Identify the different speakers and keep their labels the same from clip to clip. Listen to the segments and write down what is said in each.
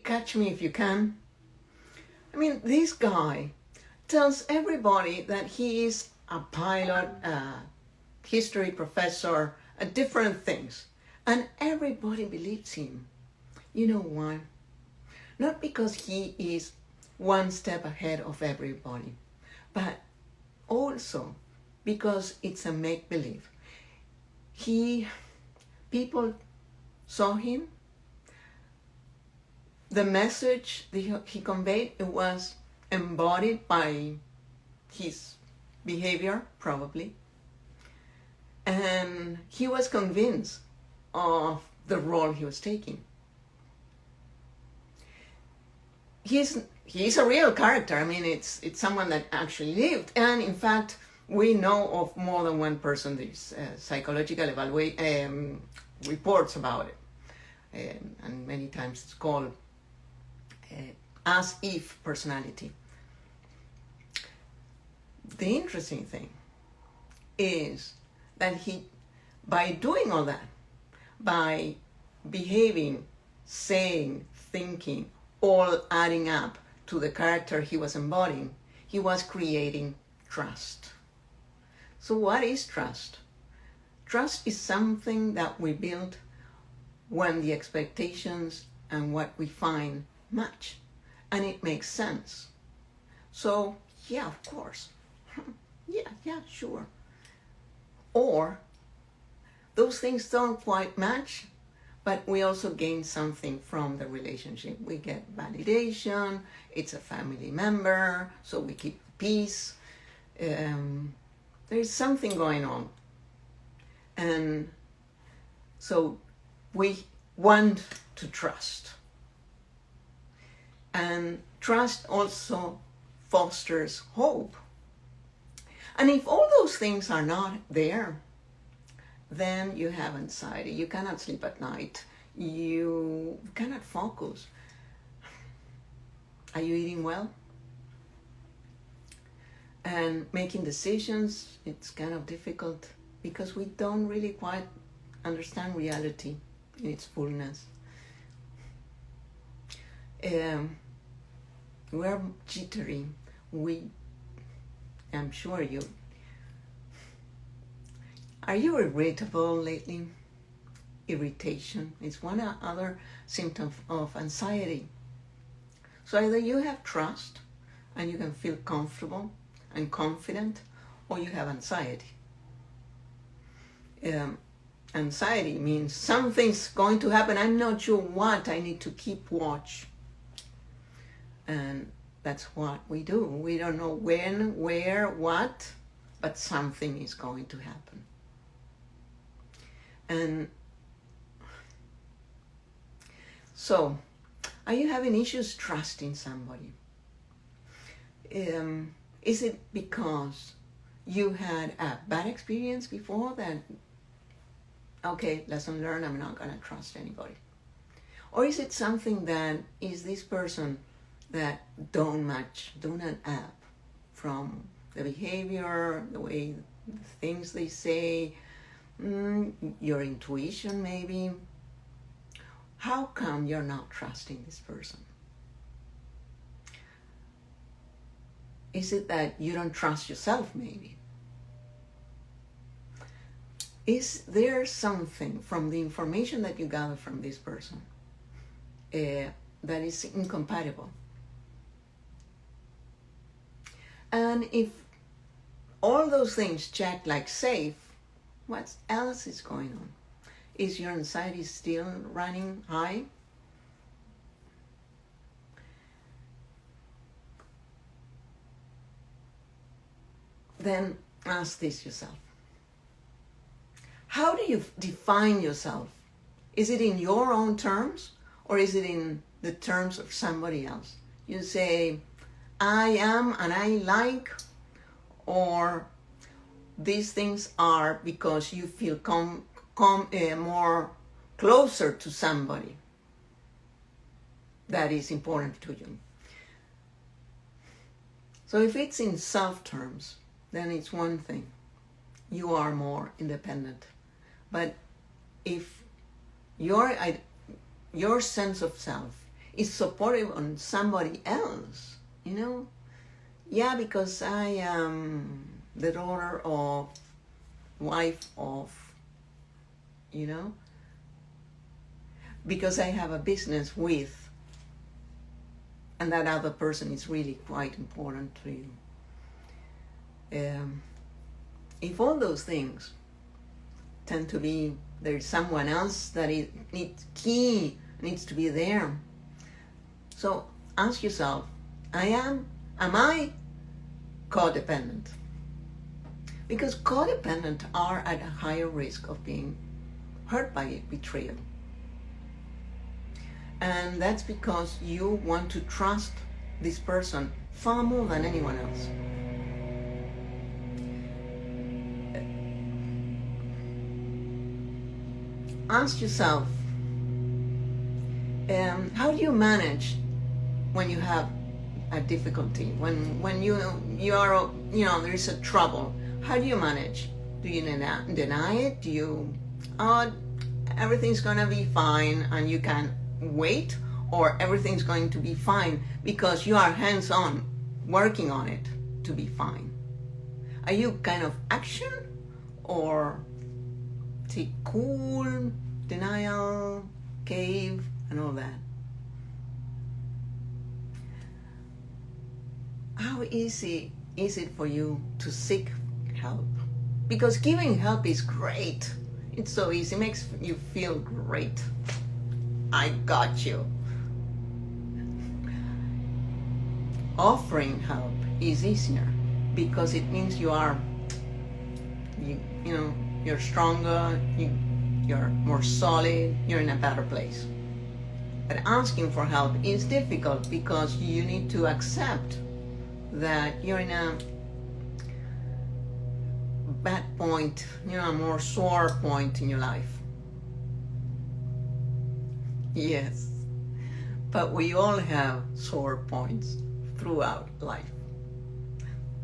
Speaker 1: Catch me if you can. I mean, this guy tells everybody that he is a pilot, a history professor, different things. And everybody believes him. You know why? Not because he is one step ahead of everybody, but also because it's a make-believe. People saw him. The message that he conveyed, it was embodied by his behavior, probably. And he was convinced of the role he was taking. He's a real character. I mean, it's someone that actually lived. And in fact, we know of more than one person. There's psychological reports about it. And many times it's called as-if personality. The interesting thing is that by doing all that, by behaving, saying, thinking, all adding up to the character he was embodying, he was creating trust. So what is trust? Trust is something that we build when the expectations and what we find match, and it makes sense. So, yeah, of course. yeah, sure. Or those things don't quite match, but we also gain something from the relationship. We get validation, it's a family member, so we keep peace. There's something going on. And so we want to trust. And trust also fosters hope. And if all those things are not there, then you have anxiety. You cannot sleep at night. You cannot focus. Are you eating well? And making decisions, it's kind of difficult because we don't really quite understand reality in its fullness. We're jittery. I'm sure you. Are you irritable lately? Irritation is one other symptom of anxiety. So either you have trust and you can feel comfortable and confident, or you have anxiety. Anxiety means something's going to happen. I'm not sure what. I need to keep watch. And that's what we do. We don't know when, where, what, but something is going to happen. And so, are you having issues trusting somebody? Is it because you had a bad experience before that, okay, lesson learned, I'm not going to trust anybody? Or is it something that is this person that don't not add from the behavior, the way, the things they say, your intuition maybe? How come you're not trusting this person? Is it that you don't trust yourself maybe? Is there something from the information that you gather from this person that is incompatible? And if all those things check like safe, what else is going on? Is your anxiety still running high? Then ask this yourself. How do you define yourself? Is it in your own terms or is it in the terms of somebody else? You say, I am and I like, or these things are because you feel more closer to somebody that is important to you. So if it's in self terms, then it's one thing. You are more independent. But if your sense of self is supportive on somebody else, you know? Yeah, because I am the daughter of, wife of, you know? Because I have a business with, and that other person is really quite important to you. If all those things tend to be, there's someone else that needs to be there. So ask yourself, am I codependent? Because codependent are at a higher risk of being hurt by betrayal. And that's because you want to trust this person far more than anyone else. Ask yourself, how do you manage when you have a difficulty, when you are, there is a trouble? How do you manage? Do you deny it? Do you, everything's gonna be fine and you can wait, or everything's going to be fine because you are hands-on working on it to be fine? Are you kind of action, or take cool, denial, cave, and all that? How easy is it for you to seek help? Because giving help is great. It's so easy, it makes you feel great. I got you. Offering help is easier because it means you're stronger, you're more solid, you're in a better place. But asking for help is difficult because you need to accept that you're in a bad point, a more sore point in your life. Yes, but we all have sore points throughout life.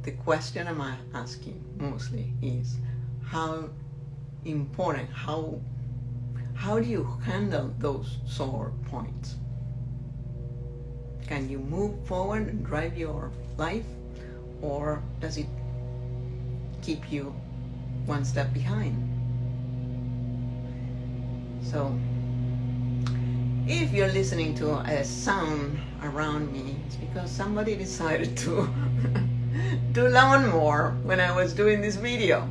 Speaker 1: The question I'm asking mostly is how important, how do you handle those sore points? Can you move forward and drive your life, or does it keep you one step behind? So if you're listening to a sound around me, it's because somebody decided to do lawnmower when I was doing this video.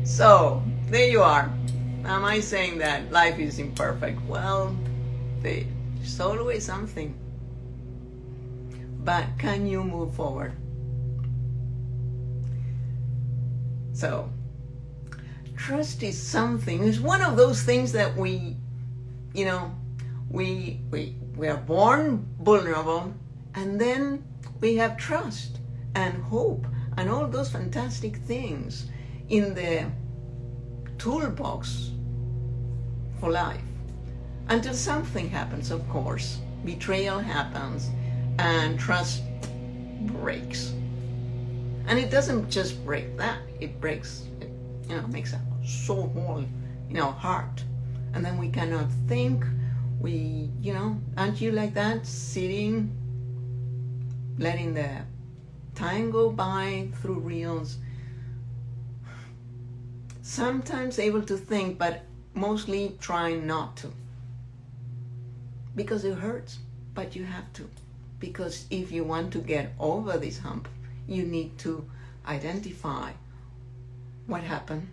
Speaker 1: So there you are. Am I saying that life is imperfect? Well, there's always something. But can you move forward? So trust is something. It's one of those things that we are born vulnerable, and then we have trust and hope and all those fantastic things in the toolbox for life, until something happens, of course. Betrayal happens and trust breaks. And it doesn't just break that, it breaks, makes a so hole in our heart. And then we cannot think, aren't you like that, sitting, letting the time go by through reels? Sometimes able to think, but mostly trying not to. Because it hurts, but you have to. Because if you want to get over this hump, you need to identify what happened,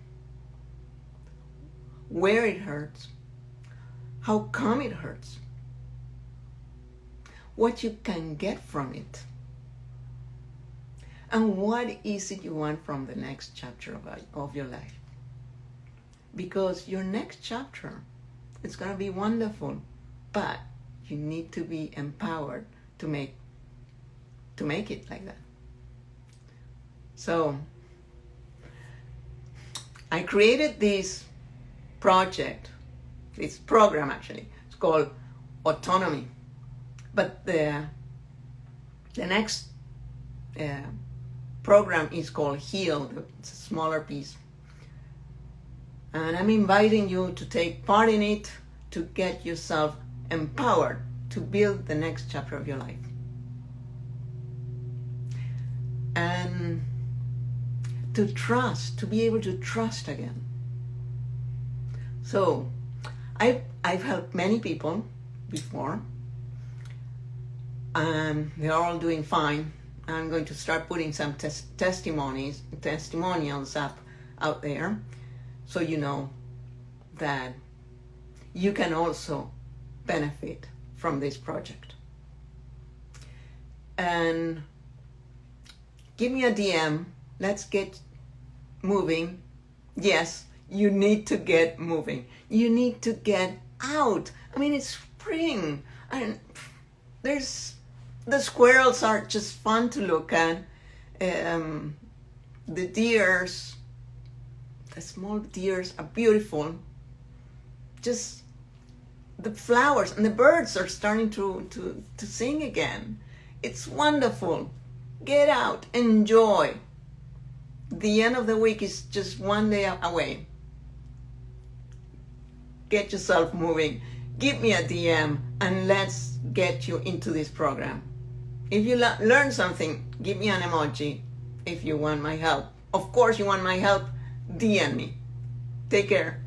Speaker 1: where it hurts, how come it hurts, what you can get from it, and what is it you want from the next chapter of your life. Because your next chapter, it's going to be wonderful, but you need to be empowered to make it like that. So I created this project, this program actually. It's called A.U.T.O.N.O.M.Y. But the next program is called H.E.A.L. It's a smaller piece. And I'm inviting you to take part in it, to get yourself empowered to build the next chapter of your life. And to trust, to be able to trust again. So, I've helped many people before, and they're all doing fine. I'm going to start putting some testimonials out there, so you know that you can also benefit from this project. And give me a DM. Let's get moving. Yes, you need to get moving. You need to get out. I mean, it's spring, and the squirrels are just fun to look at. The deers, the small deers are beautiful. Just the flowers and the birds are starting to sing again. It's wonderful. Get out, enjoy. The end of the week is just one day away. Get yourself moving. Give me a DM and let's get you into this program. If you learn something, give me an emoji if you want my help. Of course, you want my help, DM me. Take care.